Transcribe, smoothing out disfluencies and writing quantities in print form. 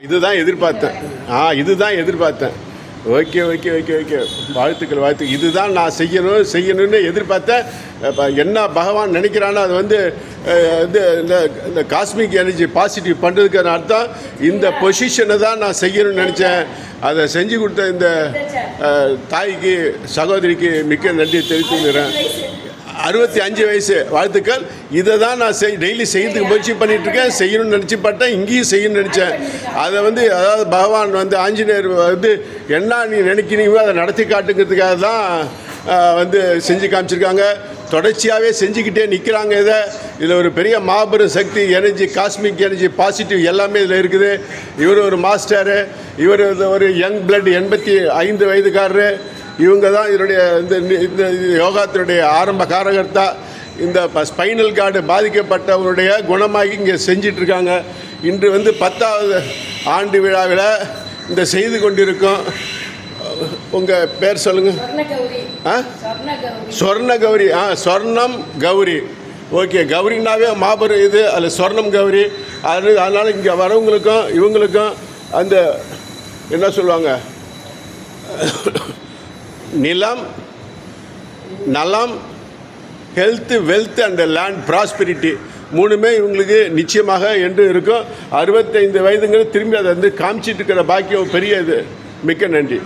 இதுதான் எதிர்பார்த்தேன். இதுதான் எதிர்பார்த்தேன். ஓகே ஓகே ஓகே ஓகே வாழ்த்துக்கள். இதுதான் நான் செய்யணும்னு எதிர்பார்த்தேன். என்ன பகவான் நினைக்கிறானோ அது வந்து இந்த காஸ்மிக் எனர்ஜி பாசிட்டிவ் பண்ணுறதுக்கான அர்த்தம் இந்த பொசிஷனை தான் நான் செய்யணும்னு நினச்சேன். அதை செஞ்சு கொடுத்த இந்த தாய்க்கு சகோதரிக்கு மிக்க நன்றி தெரிவித்துக்கிறேன். 65 வயசு வாழ்த்துக்கள். இதை தான் நான் டெய்லி செய்யறதுக்கு முயற்சி பண்ணிகிட்ருக்கேன். செய்யணும்னு நினச்சி பார்த்தேன், இங்கேயும் செய்யணும்னு நினச்சேன். அதை வந்து அதாவது பகவான் வந்து ஆஞ்சநேயர் வந்து என்ன நீ நினைக்கிறீங்களோ அதை நடத்தி காட்டுங்கிறதுக்காக தான் வந்து செஞ்சு காமிச்சிருக்காங்க. தொடர்ச்சியாகவே செஞ்சுக்கிட்டே நிற்கிறாங்க. இதில் ஒரு பெரிய மாபெரும் சக்தி எனர்ஜி, காஸ்மிக் எனர்ஜி, பாசிட்டிவ் எல்லாமே இதில் இருக்குது. இவர் ஒரு மாஸ்டரு, இவர் ஒரு யங் பிளட் 85 வயதுக்காரரு. இவங்க தான் இதனுடைய இந்த யோகாத்தினுடைய ஆரம்ப காரகர்த்தா. இந்த ஸ்பைனல் கார்டு பாதிக்கப்பட்டவருடைய குணமாகி இங்கே செஞ்சிட்ருக்காங்க. இன்று வந்து 10வது ஆண்டு விழாவில் இந்த செய்து கொண்டிருக்கோம். உங்கள் பேர் சொல்லுங்கள். சொர்ண கௌரி. சொர்ணம் கௌரி. ஓகே, கௌரினாவே மாபெரும் இது. அதில் சொர்ணம் கௌரி. அதனால் இங்கே வரவங்களுக்கும் இவங்களுக்கும் அந்த என்ன சொல்லுவாங்க, நிலம், நலம், health, wealth and land prosperity மூணுமே இவங்களுக்கு நிச்சயமாக என்று இருக்கும். 65 வயதுங்கிறது திரும்பி அதை வந்து காமிச்சிட்டு இருக்கிற பாக்கியம் பெரிய இது. மிக்க நன்றி.